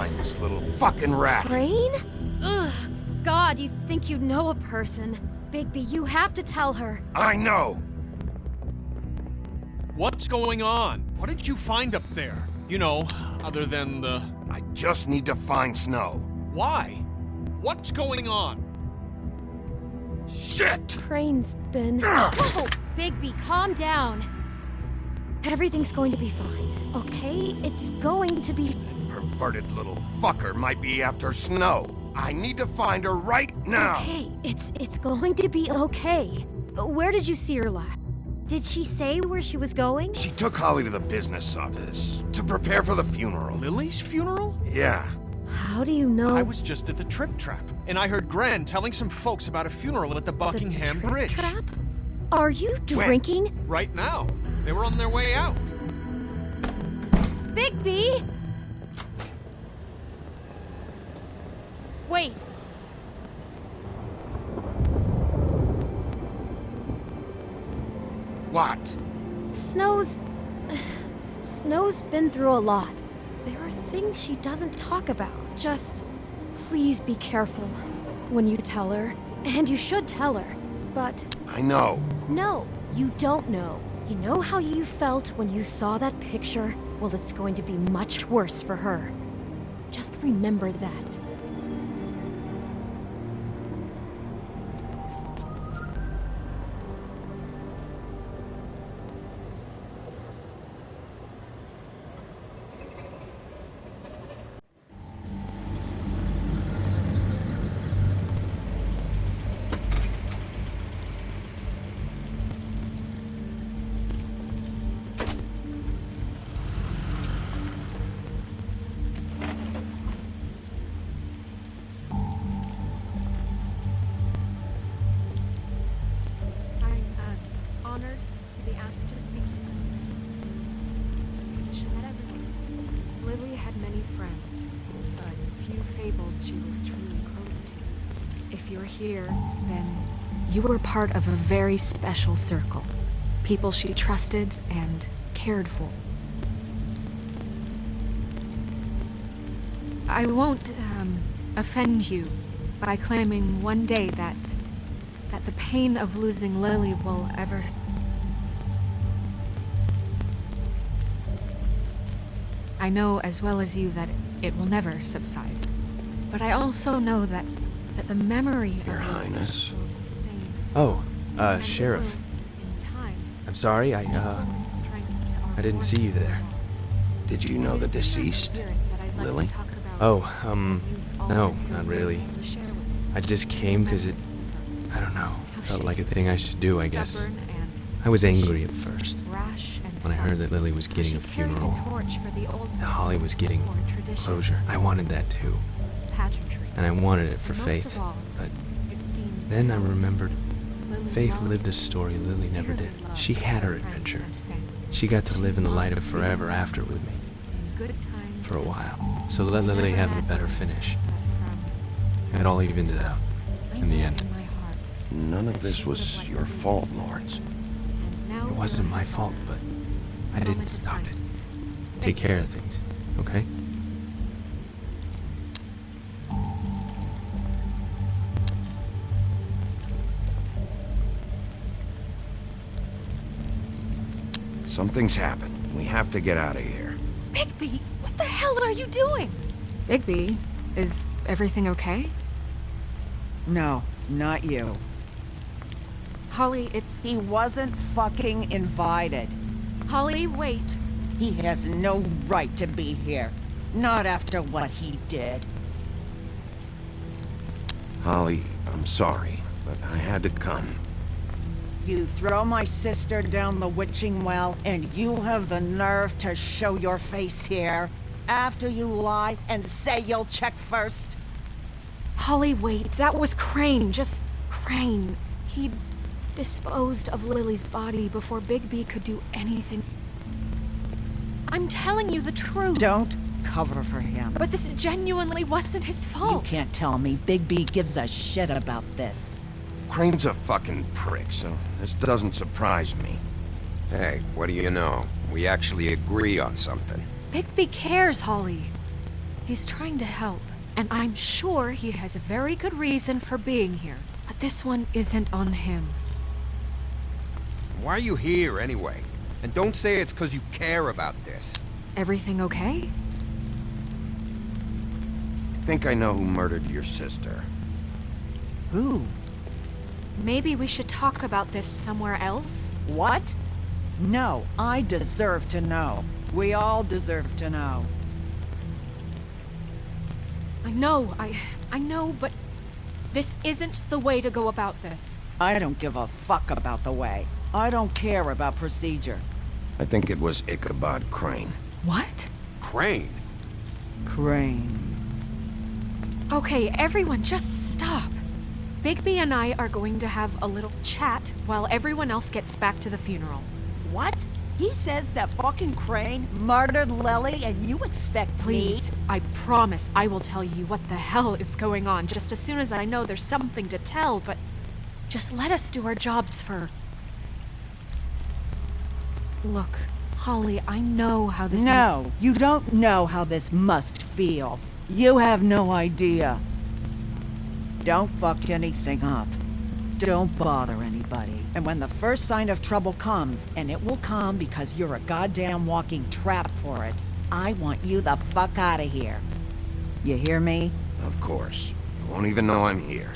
mindless little fucking rat. Crane? Ugh. God, you think you know a person. Bigby, you have to tell her. I know. What's going on? What did you find up there? You know, other than the... I just need to find Snow. Why? What's going on? Shit! Crane's been... Whoa! Bigby, calm down. Everything's going to be fine, okay? It's going to be... Perverted little fucker might be after Snow. I need to find her right now. Okay, it's going to be okay. Where did you see her last? Did she say where she was going? She took Holly to the business office to prepare for the funeral. Lily's funeral? Yeah. How do you know? I was just at the Trip Trap, and I heard Gran telling some folks about a funeral at the Buckingham Trip Bridge. Trap? Are you drinking? Right now. They were on their way out. Bigby! Wait. What? Snow's been through a lot. There are things she doesn't talk about. Just please be careful when you tell her. And you should tell her. But I know. no, you don't know. You know how you felt when you saw that picture? Well, it's going to be much worse for her. Just remember that. Honored to be asked to speak to you. Lily had many friends, but few fables she was truly close to. If you're here, then you were part of a very special circle. People she trusted and cared for. I won't offend you by claiming one day that the pain of losing Lily will ever... I know as well as you that it will never subside. But I also know that the memory Your of Lily Highness. will sustain as Oh, well. And it Sheriff. will, in time, I'm sorry, I lend strength to our I didn't see you there. cause. Did you know the It is in that deceased? spirit that I'd like to Lily? talk about Oh, what you've no, always not been really. grateful to share with me. I just came because it, Memories of her. I don't know, How felt she like a thing I should do, I guess. stubborn and I was angry at first, rash and when I heard that fun. Lily was How getting she a carried the funeral. torch for the old And Holly ones was getting for tradition, closure. I wanted that too, pageantry. and I wanted it for And most Faith. of all, But it seems then I Lily remembered Faith loved, lived a story Lily never dearly did. loved She had her friends adventure. and family. She got to She live in the light of loved forever being after with me, in good times for a and while. So let Lily never have a met better her, finish. but from It all evened it out, I in the know end. in my heart, None of this was your fault, Lords. and now It wasn't my fault, but I didn't moment of stop it. silence. Take care of things, okay? Something's happened. We have to get out of here. Bigby, what the hell are you doing? Bigby, is everything okay? No, not you. Holly, it's... He wasn't fucking invited. Holly, wait. He has no right to be here. Not after what he did. Holly, I'm sorry, but I had to come. You throw my sister down the witching well, and you have the nerve to show your face here? After you lie and say you'll check first? Holly, wait. That was Crane. Just Crane. He disposed of Lily's body before Bigby could do anything. I'm telling you the truth. Don't cover for him. But this genuinely wasn't his You fault. can't tell me Bigby gives a shit about this. Crane's a fucking prick, so this doesn't surprise me. Hey, what do you know? We actually agree on something. Bigby cares, Holly. He's trying to help, and I'm sure he has a very good reason for being here. But this one isn't on him. Why are you here, anyway? And don't say it's because you care about this. Everything okay? I think I know who murdered your sister. Who? Maybe we should talk about this somewhere else? What? No, I deserve to know. We all deserve to know. I know, but this isn't the way to go about this. I don't give a fuck about the way. I don't care about procedure. I think it was Ichabod Crane. What? Crane? Crane. Okay, everyone, just stop. Bigby and I are going to have a little chat while everyone else gets back to the funeral. What? He says that fucking Crane murdered Lily and you expect Please, me? I promise I will tell you what the hell is going on just as soon as I know there's something to tell, but just let us do our jobs first. Look, Holly, I know how this No, you don't know how this must feel. You have no idea. Don't fuck anything up. Don't bother anybody. And when the first sign of trouble comes, and it will come because you're a goddamn walking trap for it, I want you the fuck out of here. You hear me? Of course. You won't even know I'm here.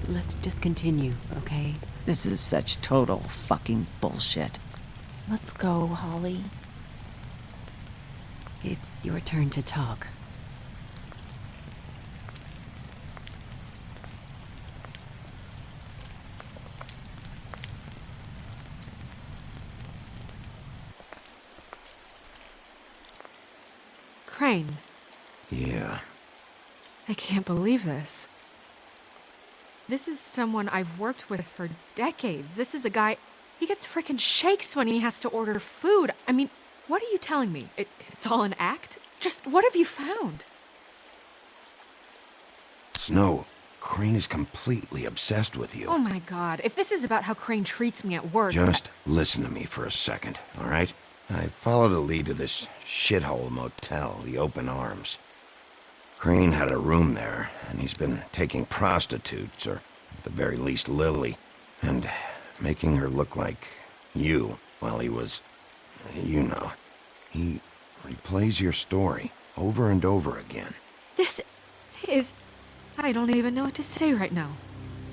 Let's just continue, okay? This is such total fucking bullshit. Let's go, Holly. It's your turn to talk. Crane. Yeah. I can't believe this. This is someone I've worked with for decades. This is a guy. He gets frickin' shakes when he has to order food. I mean, what are you telling me? It's all an act? Just what have you found? Snow, Crane is completely obsessed with you. Oh my god, if this is about how Crane treats me at work. Just listen to me for a second, all right? I followed a lead to this shithole motel, the Open Arms. Crane had a room there, and he's been taking prostitutes, or at the very least Lily, and making her look like you while he was, you know. He replays your story over and over again. This is... I don't even know what to say right now.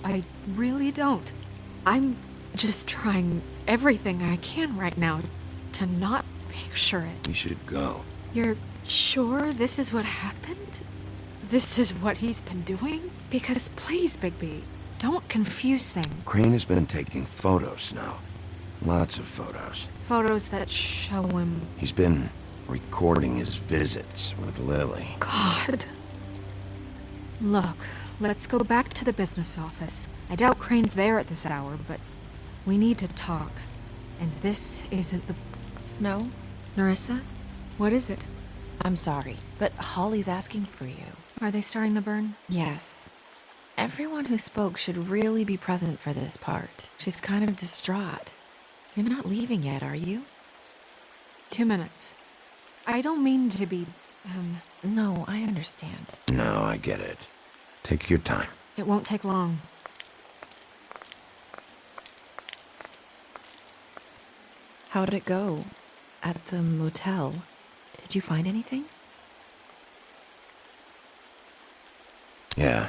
I really don't. I'm just trying everything I can right now to not picture it. We should go. You're sure this is what happened? This is what he's been doing? Because please, Bigby, don't confuse things. Crane has been taking photos now. Lots of photos. Photos that show him... He's been recording his visits with Lily. God. Look, let's go back to the business office. I doubt Crane's there at this hour, but we need to talk. And this isn't the... Snow, Nerissa? What is it? I'm sorry, but Holly's asking for you. Are they starting the burn? Yes. Everyone who spoke should really be present for this part. She's kind of distraught. You're not leaving yet, are you? 2 minutes. I don't mean to be, No, I understand. No, I get it. Take your time. It won't take long. How did it go? At the motel? Did you find anything? Yeah.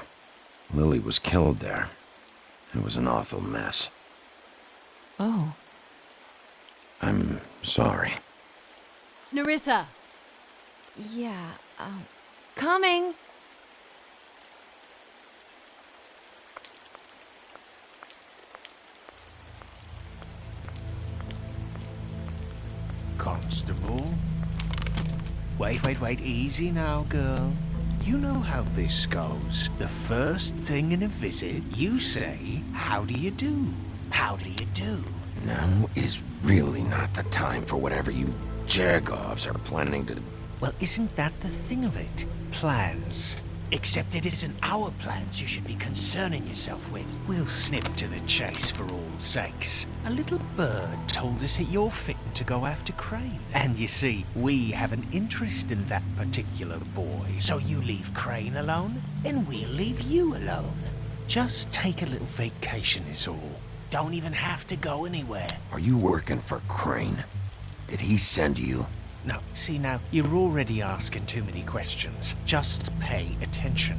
Lily was killed there. It was an awful mess. Oh. I'm sorry. Nerissa! Yeah, coming! Constable? Wait, easy now, girl. You know how this goes. The first thing in a visit, you say, how do you do? How do you do? Now is really not the time for whatever you Jergovs are planning to... Well, isn't that the thing of it? Plans. Except it isn't our plans you should be concerning yourself with. We'll snip to the chase for all sakes. A little bird told us that you're fitting to go after Crane. And you see, we have an interest in that particular boy. So you leave Crane alone, and we'll leave you alone. Just take a little vacation is all. Don't even have to go anywhere. Are you working for Crane? Did he send you? No, see now, you're already asking too many questions. Just pay attention.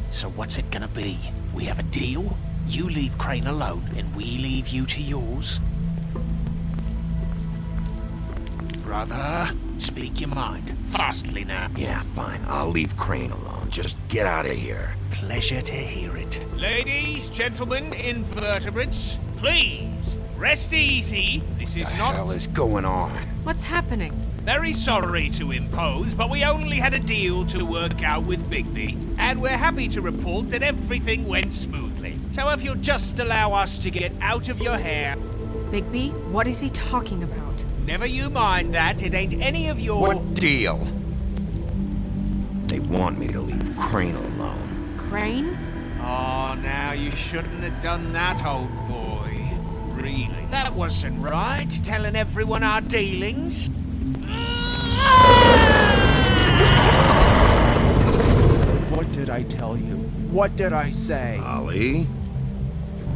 So what's it gonna be? We have a deal? You leave Crane alone, and we leave you to yours? Brother, speak your mind. Fastly now. Yeah, fine. I'll leave Crane alone. Just get out of here. Pleasure to hear it. Ladies, gentlemen, invertebrates, please, rest easy. This is What the not... hell is going on? What's happening? Very sorry to impose, but we only had a deal to work out with Bigby, and we're happy to report that everything went smoothly. So if you'll just allow us to get out of your hair... Bigby, what is he talking about? Never you mind that, it ain't any of your... What deal? They want me to leave Crane alone. Crane? Oh, now you shouldn't have done that, old boy. Really? That wasn't right, telling everyone our dealings. What did I tell you? What did I say? Ali?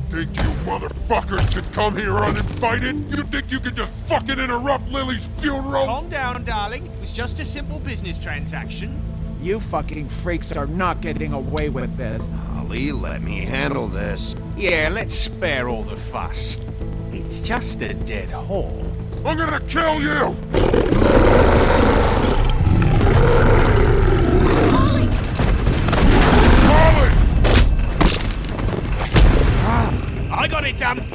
Think you motherfuckers could come here uninvited? You think you could just fucking interrupt Lily's funeral? Calm down, darling. It was just a simple business transaction. You fucking freaks are not getting away with this. Ali, let me handle this. Yeah, let's spare all the fuss. It's just a dead hole. I'm gonna kill you! Holly! Holly! I got it done.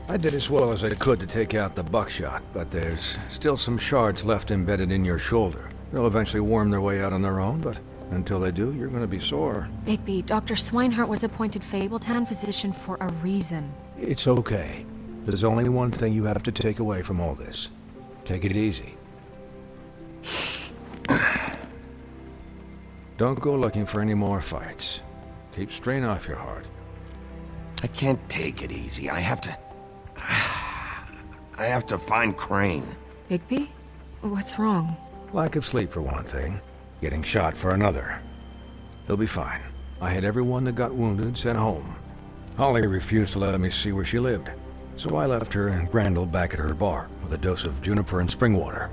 I did as well as I could to take out the buckshot, but there's still some shards left embedded in your shoulder. They'll eventually worm their way out on their own, but until they do, you're gonna be sore. Bigby, Dr. Swinehart was appointed Fabletown physician for a reason. It's okay. There's only one thing you have to take away from all this. Take it easy. Don't go looking for any more fights. Keep strain off your heart. I can't take it easy. I have to find Crane. Bigby? What's wrong? Lack of sleep for one thing. Getting shot for another. He'll be fine. I had everyone that got wounded sent home. Holly refused to let me see where she lived, so I left her and Grandel back at her bar with a dose of juniper and spring water.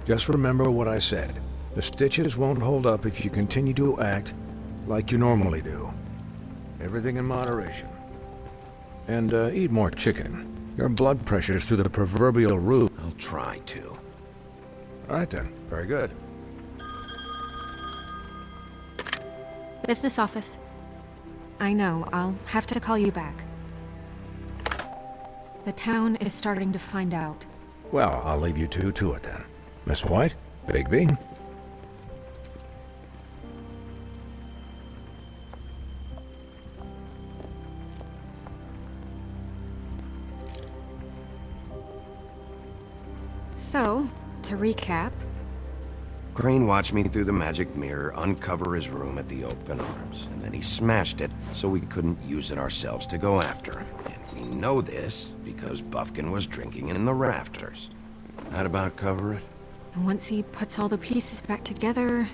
Just remember what I said. The stitches won't hold up if you continue to act like you normally do. Everything in moderation. And eat more chicken. Your blood pressure's through the proverbial roof. I'll try to. All right then. Very good. Business office. I know, I'll have to call you back. The town is starting to find out. Well, I'll leave you two to it then. Miss White? Bigby? So, to recap, Crane watched me through the magic mirror uncover his room at the open arms, and then he smashed it so we couldn't use it ourselves to go after him. And we know this because Buffkin was drinking in the rafters. That about cover it? and once he puts all the pieces back together,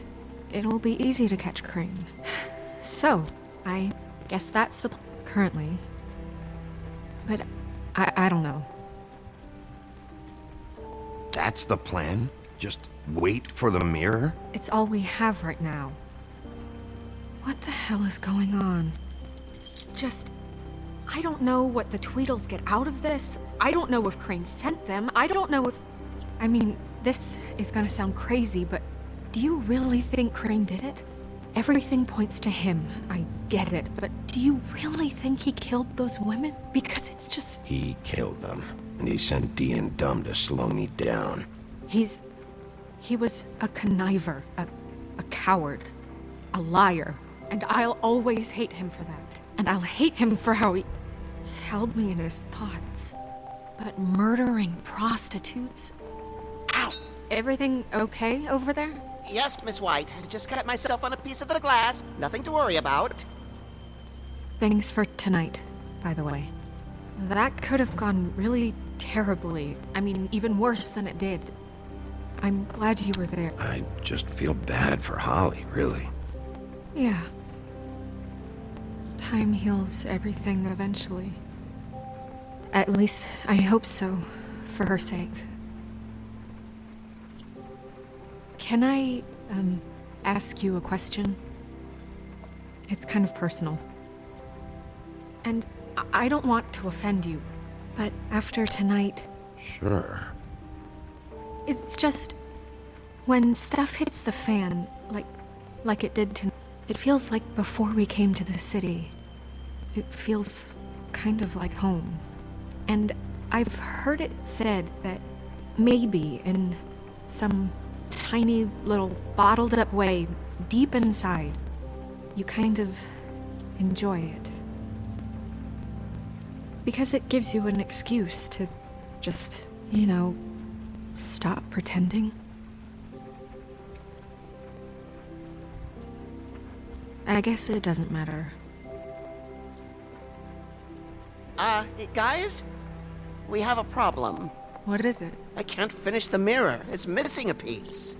it'll be easy to catch Crane. So, I guess that's the currently. But I don't know. That's the plan? Just wait for the mirror? It's all we have right now. What the hell is going on? I don't know what the Tweedles get out of this. I don't know if Crane sent them. I don't know if... I mean, this is gonna sound crazy, but do you really think Crane did it? Everything points to him. I get it, but do you really think he killed those women? Because it's just... He killed them, and he sent Dee and Dumb to slow me down. He was a conniver, a coward, a liar, and I'll always hate him for that. And I'll hate him for how he held me in his thoughts. But murdering prostitutes? Ow! Everything okay over there? Yes, Miss White. Just cut myself on a piece of the glass. Nothing to worry about. Thanks for tonight, by the way. That could have gone really terribly. I mean, even worse than it did. I'm glad you were there. I just feel bad for Holly, really. Yeah. Time heals everything eventually. At least, I hope so, for her sake. Can I, ask you a question? It's kind of personal. And I don't want to offend you, but after tonight... Sure. It's just... when stuff hits the fan, like it did tonight, it feels like before we came to the city. It feels kind of like home. And I've heard it said that maybe in some tiny little bottled up way deep inside, you kind of enjoy it. Because it gives you an excuse to just, stop pretending. I guess it doesn't matter. Guys? We have a problem. What is it? I can't finish the mirror. It's missing a piece.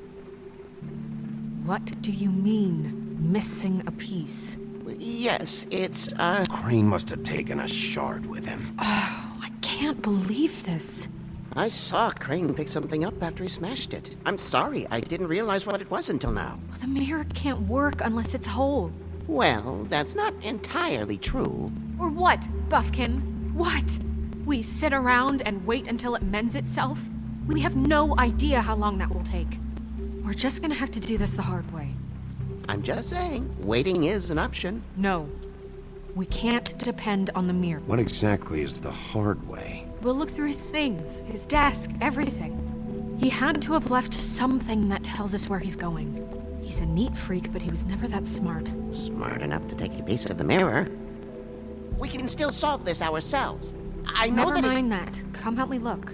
What do you mean, missing a piece? Yes, it's, Crane must have taken a shard with him. Oh, I can't believe this. I saw Crane pick something up after he smashed it. I'm sorry, I didn't realize what it was until now. Well, the mirror can't work unless it's whole. Well, that's not entirely true. Or what, Buffkin? What? We sit around and wait until it mends itself? We have no idea how long that will take. We're just gonna have to do this the hard way. I'm just saying, waiting is an option. No. We can't depend on the mirror. What exactly is the hard way? We'll look through his things, his desk, everything. He had to have left something that tells us where he's going. He's a neat freak, but he was never that smart. Smart enough to take a piece of the mirror. We can still solve this ourselves. I know Never that mind that. Come help me look.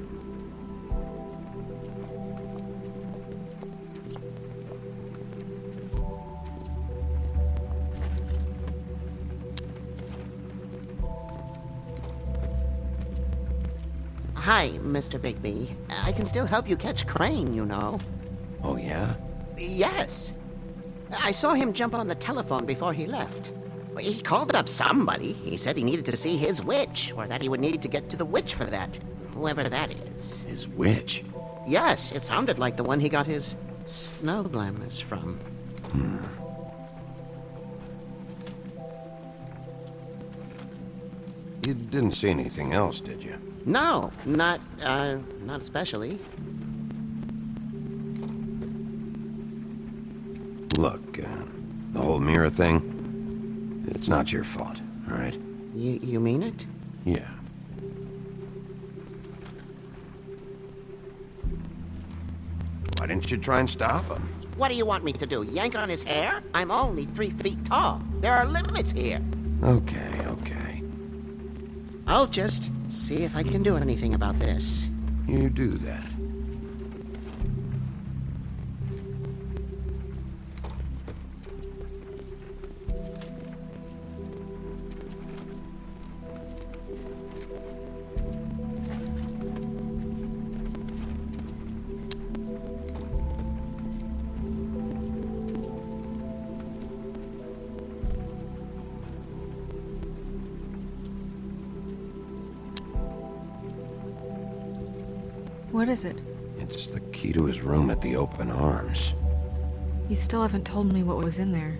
Hi, Mr. Bigby. I can still help you catch Crane, you know. Oh, yeah? Yes. I saw him jump on the telephone before he left. He called up somebody. He said he needed to see his witch, or that he would need to get to the witch for that. Whoever that is. His witch? Yes, it sounded like the one he got his snow glamours from. You didn't see anything else, did you? No, not especially. Look, the whole mirror thing, it's not your fault, all right? You mean it? Yeah. Why didn't you try and stop him? What do you want me to do, yank on his hair? I'm only 3 feet tall. There are limits here. Okay. I'll just see if I can do anything about this. You do that. What is it? It's the key to his room at the Open Arms. You still haven't told me what was in there.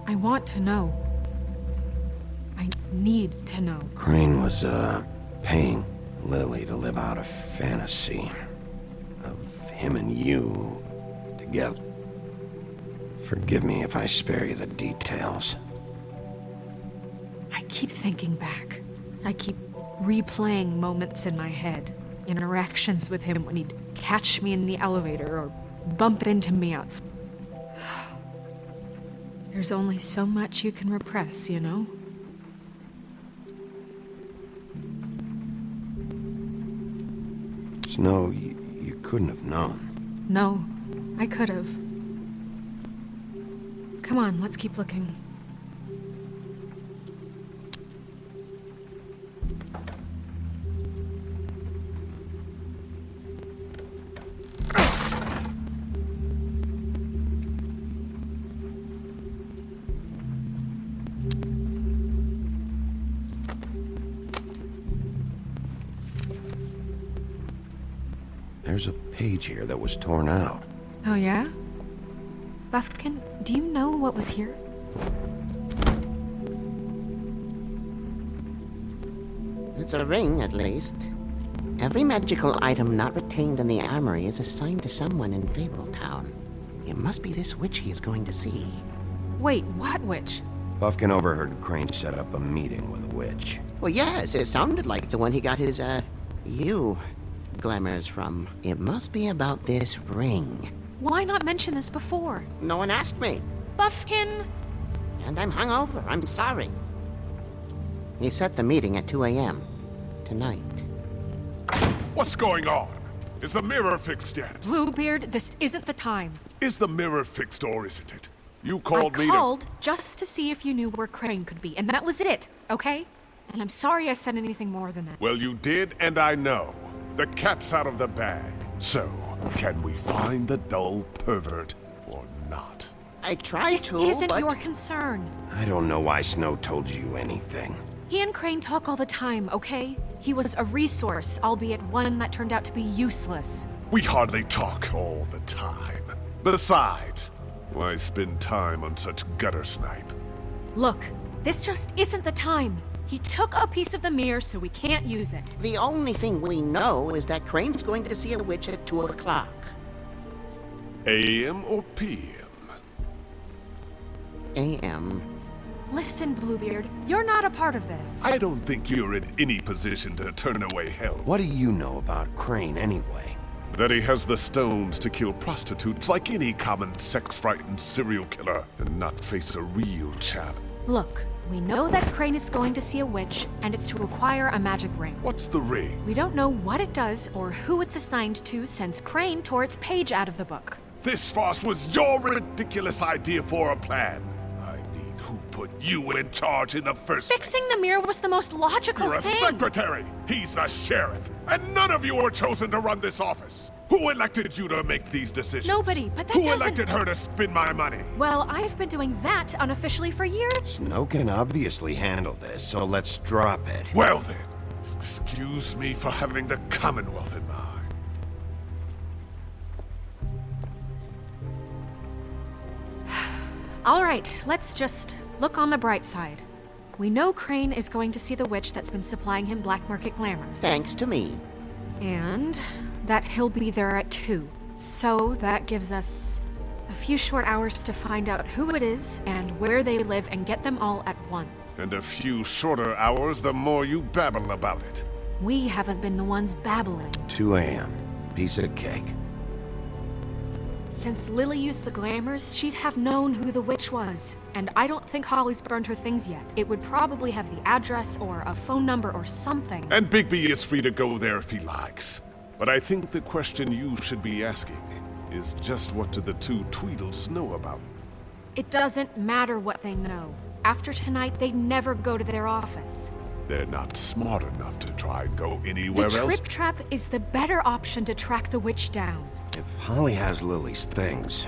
I want to know. I need to know. Crane was, paying Lily to live out a fantasy of him and you together. Forgive me if I spare you the details. I keep thinking back. I keep replaying moments in my head. Interactions with him when he'd catch me in the elevator or bump into me outside. There's only so much you can repress, you know? Snow, you couldn't have known. No, I could have. Come on, let's keep looking. There's a page here that was torn out. Oh yeah? Buffkin, do you know what was here? It's a ring, at least. Every magical item not retained in the armory is assigned to someone in Fabletown. It must be this witch he is going to see. Wait, what witch? Buffkin overheard Crane set up a meeting with a witch. Well, yes, it sounded like the one he got his, glamours from. It must be about this ring. Why not mention this before? No one asked me. Buffkin! And I'm hungover. I'm sorry. He set the meeting at 2 a.m. tonight. What's going on? Is the mirror fixed yet? Bluebeard, this isn't the time. Is the mirror fixed or isn't it? You called me I called just to see if you knew where Crane could be, and that was it, okay? And I'm sorry I said anything more than that. Well, you did, and I know. The cat's out of the bag. So, can we find the dull pervert or not? I tried to, This isn't but... your concern. I don't know why Snow told you anything. He and Crane talk all the time, okay? He was a resource, albeit one that turned out to be useless. We hardly talk all the time. Besides, why spend time on such gutter snipe? Look, this just isn't the time. He took a piece of the mirror, so we can't use it. The only thing we know is that Crane's going to see a witch at 2 o'clock. AM or PM? AM. Listen, Bluebeard, you're not a part of this. I don't think you're in any position to turn away help. What do you know about Crane anyway? That he has the stones to kill prostitutes like any common sex-frightened serial killer and not face a real challenge. Look, we know that Crane is going to see a witch, and it's to acquire a magic ring. What's the ring? We don't know what it does or who it's assigned to since Crane tore its page out of the book. This farce was your ridiculous idea for a plan. I mean, who put you in charge in the first Fixing the mirror was the most logical You're a thing. secretary! He's the sheriff! And none of you were chosen to run this office! Who elected you to make these decisions? Nobody, but that Who doesn't... elected her to spend my money? Well, I've been doing that unofficially for years. Snow can obviously handle this, so let's drop it. Well then, excuse me for having the Commonwealth in mind. All right, let's just look on the bright side. We know Crane is going to see the witch that's been supplying him black market glamours. Thanks to me. And that he'll be there at 2. So that gives us a few short hours to find out who it is and where they live and get them all at 1. And a few shorter hours the more you babble about it. We haven't been the ones babbling. 2 a.m. Piece of cake. Since Lily used the glamours, she'd have known who the witch was. And I don't think Holly's burned her things yet. It would probably have the address or a phone number or something. And Bigby is free to go there if he likes. But I think the question you should be asking is just what do the two Tweedles know about? It doesn't matter what they know. After tonight, they'd never go to their office. They're not smart enough to try and go anywhere The else. Trip Trap is the better option to track the witch down. If Holly has Lily's things,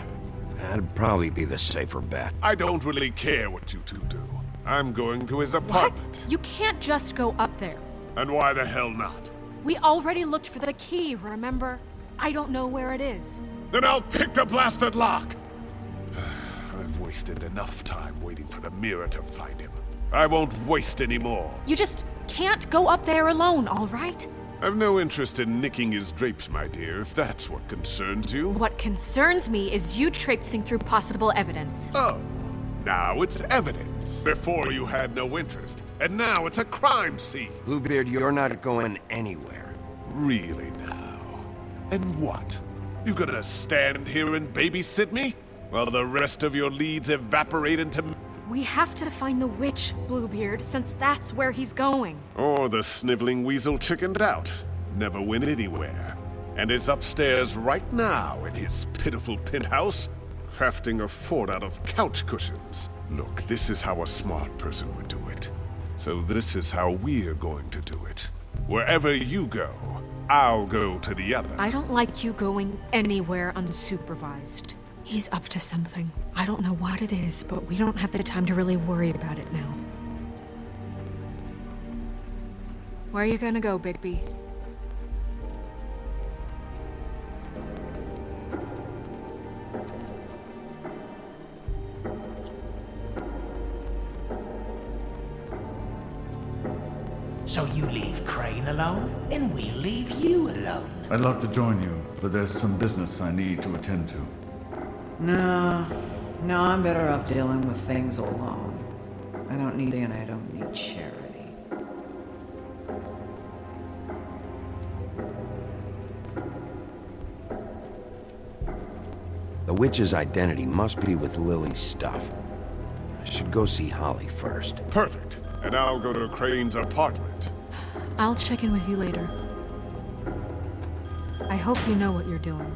that'd probably be the safer bet. I don't really care what you two do. I'm going to his apartment. What? You can't just go up there. And why the hell not? We already looked for the key, remember? I don't know where it is. Then I'll pick the blasted lock! I've wasted enough time waiting for the mirror to find him. I won't waste any more. You just can't go up there alone, all right? I've no interest in nicking his drapes, my dear, if that's what concerns you. What concerns me is you traipsing through possible evidence. Oh, now it's evidence. Before you had no interest, and now it's a crime scene. Bluebeard, you're not going anywhere. Really now? And what? You gonna stand here and babysit me? While the rest of your leads evaporate into... We have to find the witch, Bluebeard, since that's where he's going. Or the sniveling weasel chickened out. Never went anywhere. And is upstairs right now in his pitiful penthouse, crafting a fort out of couch cushions. Look, this is how a smart person would do it. So this is how we're going to do it. Wherever you go, I'll go to the other. I don't like you going anywhere unsupervised. He's up to something. I don't know what it is, but we don't have the time to really worry about it now. Where are you gonna go, Bigby? So you leave Crane alone, and we'll leave you alone. I'd love to join you, but there's some business I need to attend to. No, I'm better off dealing with things alone. I don't need and I don't need charity. The witch's identity must be with Lily's stuff. I should go see Holly first. Perfect. And I'll go to Crane's apartment. I'll check in with you later. I hope you know what you're doing.